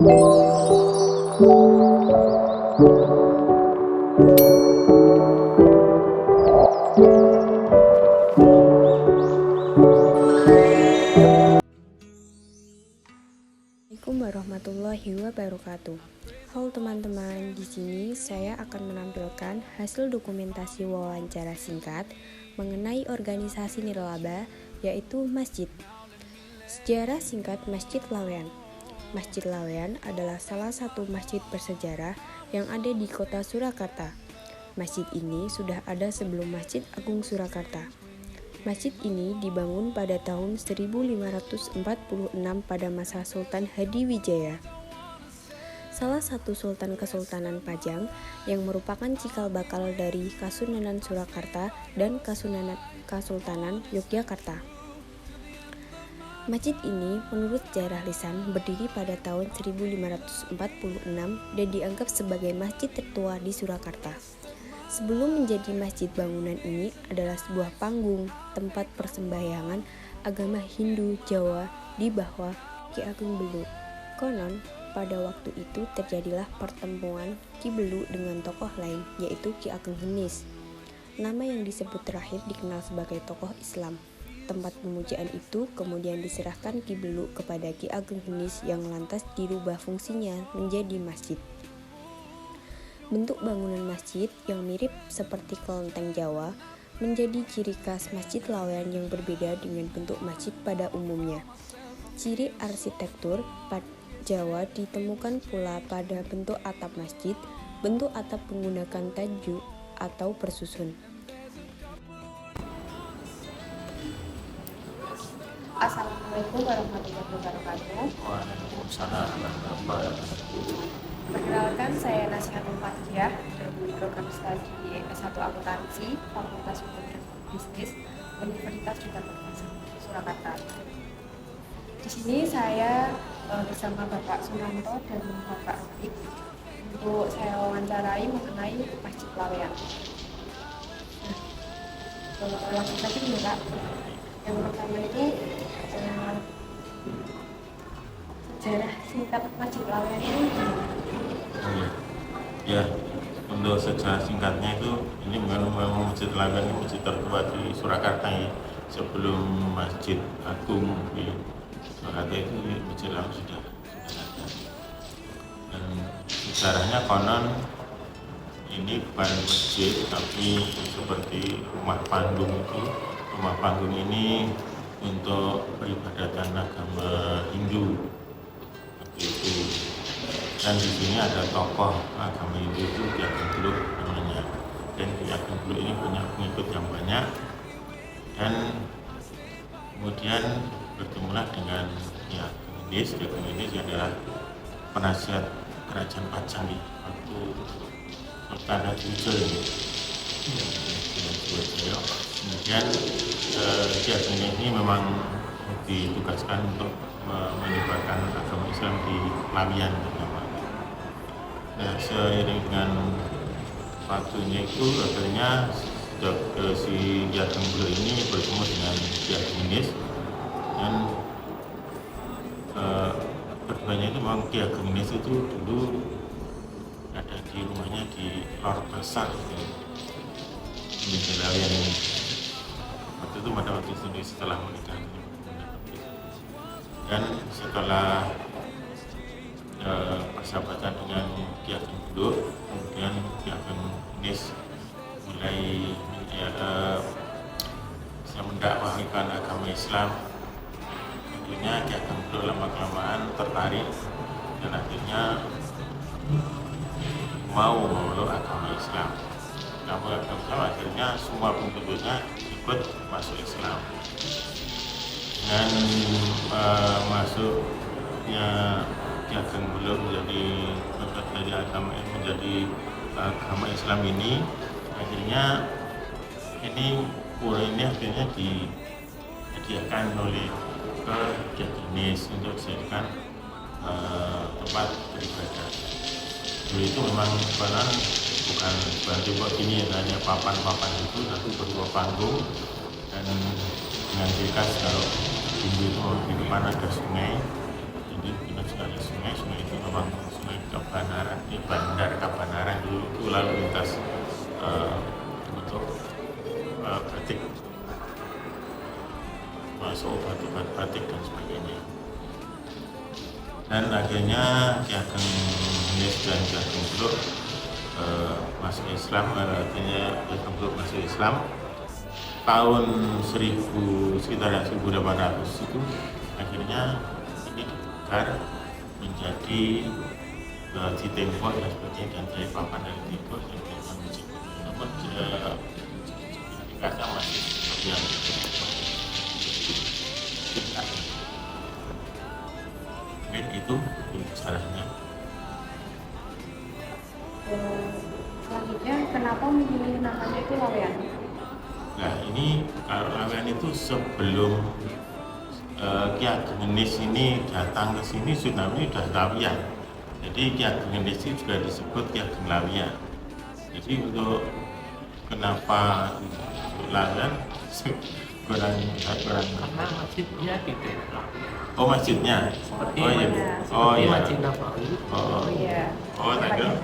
Assalamualaikum warahmatullahi wabarakatuh. Halo teman-teman, di sini saya akan menampilkan hasil dokumentasi wawancara singkat mengenai organisasi nirlaba, yaitu masjid. Sejarah singkat Masjid Laweyan. Masjid Laweyan adalah salah satu masjid bersejarah yang ada di kota Surakarta. Masjid ini sudah ada sebelum Masjid Agung Surakarta. Masjid ini dibangun pada tahun 1546 pada masa Sultan Hadiwijaya, salah satu sultan Kesultanan Pajang yang merupakan cikal bakal dari Kasunanan Surakarta dan Kasultanan Yogyakarta. Masjid ini menurut sejarah lisan berdiri pada tahun 1546 dan dianggap sebagai masjid tertua di Surakarta. Sebelum menjadi masjid, bangunan ini adalah sebuah panggung tempat persembahyangan agama Hindu Jawa di bawah Ki Ageng Belu. Konon, pada waktu itu terjadilah pertemuan Ki Belu dengan tokoh lain, yaitu Ki Ageng Henis. Nama yang disebut terakhir dikenal sebagai tokoh Islam. Tempat pemujaan itu kemudian diserahkan Ki Belu kepada Ki Ageng Henis yang lantas dirubah fungsinya menjadi masjid. Bentuk bangunan masjid yang mirip seperti kelenteng Jawa menjadi ciri khas Masjid Laweyan yang berbeda dengan bentuk masjid pada umumnya. Ciri arsitektur Jawa ditemukan pula pada bentuk atap masjid. Bentuk atap menggunakan tajuk atau bersusun. Assalamualaikum warahmatullahi wabarakatuh. Waalaikumsalam warahmatullahi wabarakatuh. Perkenalkan, saya Nasihatul Fatihah dari program studi S1 Akuntansi Fakultas Hukum dan Bisnis Universitas Yogyakarta Surakarta. Di sini saya bersama Bapak Sunanto dan Bapak Rafiq untuk saya wawancarai mengenai Masjid Laweyan. Langsung saja nih Kak. Yang pertama itu sejarah singkat Masjid Laweyan ini gimana? Ya, untuk sejarah singkatnya itu ini memang Masjid Laweyan ini masjid tertua di Surakarta ya. Sebelum Masjid Agung di Surakarta itu Masjid Laweyan sudah ada. Dan sejarahnya konon ini bukan masjid tapi seperti rumah panggung itu. Rumah panggung ini untuk peribadatan agama Hindu itu. Dan di sini ada tokoh agama Hindu itu Ki Ageng Belu namanya. Dan Ki Ageng Belu ini punya pengikut yang banyak. Dan kemudian bertemulah dengan Ki Ageng Henis. Ki Ageng Henis adalah penasihat kerajaan Pajang waktu Sultan Hadiwijaya ini. Kemudian Ki Ageng Henis ini memang ditugaskan untuk menyebarkan agama Islam di Laweyan terutama. Nah, seiring dengan waktunya itu akhirnya si Ki Ageng Belu ini bertemu dengan Ki Ageng Henis dan keduanya itu memang Ki Ageng Henis itu dulu ada di rumahnya di Lor Basar di Laweyan ini. Waktu itu pada waktu itu setelah menikah. Dan setelah persahabatan dengan Ki Ageng Belu, kemudian Ki Ageng Henis mulai bisa mendakwahkan agama Islam. Akhirnya Ki Ageng Belu lama-kelamaan tertarik dan akhirnya mau memeluk agama Islam. Akhirnya semua pengikutnya ikut masuk Islam. Dan masuknya Ki Ageng Belu menjadi agama Islam ini, akhirnya pura ini akhirnya disediakan oleh ke Ki Ageng Henis untuk dijadikan tempat beribadah. Dulu itu memang bukan tembok gini, hanya papan-papan itu, tapi berupa panggung dan dengan ciri khas kalau Hindu itu di depan ada sungai, jadi kita sekali sungai itu memang sungai Kabanaran, di Bandar Kabanaran itu lalu lintas untuk batik, masuk obat-obat batik dan sebagainya. Dan akhirnya Ki Ageng Henis dan Ki Ageng Blok masuk Islam, artinya Ki Ageng Blok masuk Islam tahun sekitar 1800 itu. Akhirnya ini ditukar menjadi Citengko dan sebagainya, dan dari papan dari Tengko dan dari masjid. Namun sertifikatnya masih seperti yang mungkin itu salahnya. Selanjutnya, kenapa memilih namanya itu Lawean? Nah ini kalau Lawean itu sebelum Ki Ageng Henis ini datang ke sini sudah Lawean. Jadi Ki Ageng Henis itu juga disebut Ki Ageng Lawean. Jadi untuk kenapa Lawean kurang Karena masjidnya gitu. oh masjidnya Seperti oh iya seperti Masjid Nabawi. oh Iya. tak kira.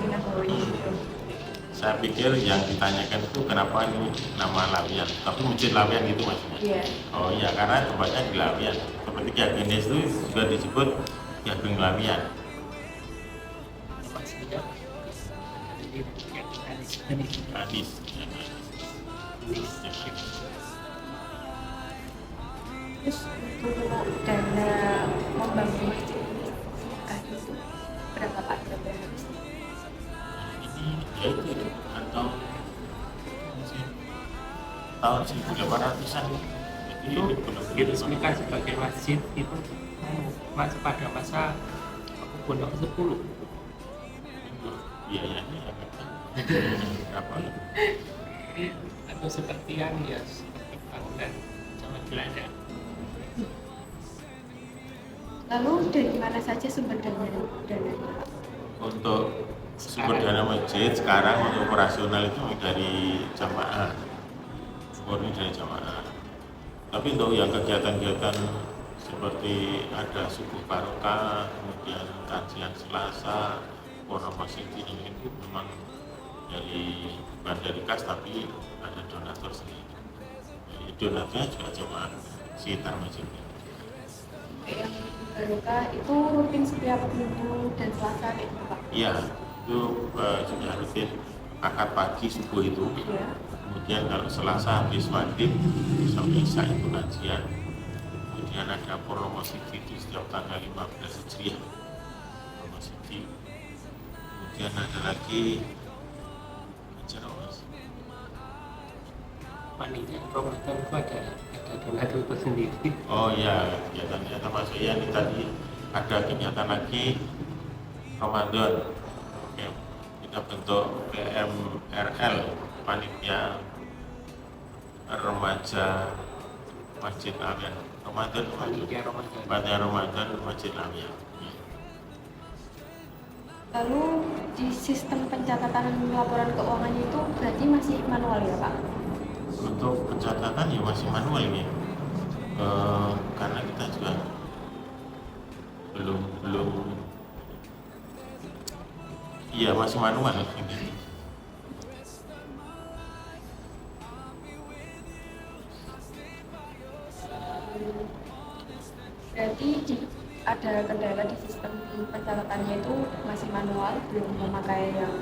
Saya pikir yang ditanyakan itu kenapa ini nama Lawean, tapi masjid Lawean gitu maksudnya. Iya. Oh iya, karena tempatnya di Lawean. Seperti Ki Ageng Henis itu juga disebut Ki Ageng Lawean. Masjidnya jadi yang Hadis. Terus untuk dana membangun masjid ini itu berapa Pak? Berapa habisnya? Ini ya itu atau tahun 1800-an. Jadi itu belum diresmikan sebagai masjid itu masih pada masa Pondok ke-10. biayanya ya berapa? Atau seperti yang ya seperti bangunan zaman Belanda. Lalu dari mana saja sumber dananya? Untuk sumber dana masjid sekarang untuk operasional itu dari jamaah, murni dari jamaah. Tapi untuk yang kegiatan-kegiatan seperti ada subuh barokah, kemudian kajian Selasa, masjid ini itu memang bukan dari kas tapi ada donatur sendiri. Jadi donaturnya juga jamaah sekitar masjid. Yang barokah itu rutin setiap Minggu dan Selasa kayak gitu Pak? Iya, itu sudah rutin akad pagi subuh itu. Iya. Kemudian kalau Selasa habis maghrib sampai Isya itu kajian. Kemudian ada promosi itu setiap tanggal 15 Hijriah. Promosi. Kemudian ada lagi acara Mas. Panitia Ramadan itu ada donatur tersendiri. Oh iya, kegiatannya termasuk ya ini tadi ada kegiatan lagi Ramadan. Oke, kita bentuk PMRL, panitia remaja Masjid Lawean. Panitia Ramadan. Panitia Ramadan Masjid Lawean. Lalu di sistem pencatatan laporan keuangannya itu berarti masih manual ya Pak? Untuk pencatatan ya masih manual ini, karena kita juga belum iya masih manual ini. Berarti ada kendala di sistem pencatatannya itu masih manual, belum memakai yang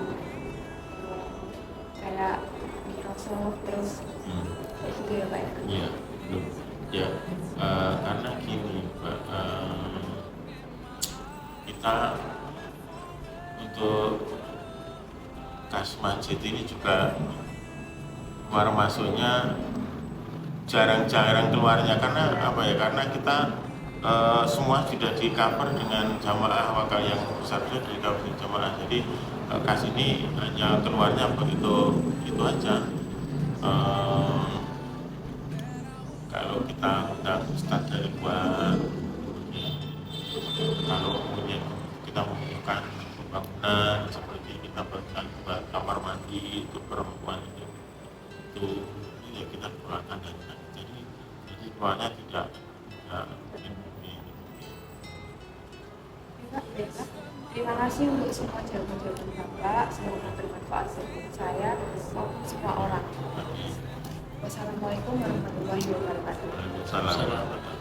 kayak Microsoft terus kayak gitu ya Pak ya? Iya, belum. Ya, karena gini, Pak, kita untuk kas masjid ini juga keluar masuknya jarang-jarang keluarnya karena apa ya? Karena kita semua sudah di cover dengan jamaah wakal yang besar-besar di cover jamaah. Jadi kas ini hanya keluarnya begitu itu aja. Kalau kita undang ustadz dari luar, kalau kemudian kita membutuhkan pembangunan seperti kita buat kamar mandi untuk perempuan itu ya kita keluarkan dari sana. Jadi keluarnya tidak Pak, kasih untuk semua jawaban-jawaban Bapak. Semoga bermanfaat bagi saya maupun semua orang. Wassalamualaikum warahmatullahi wabarakatuh. Waalaikumsalam.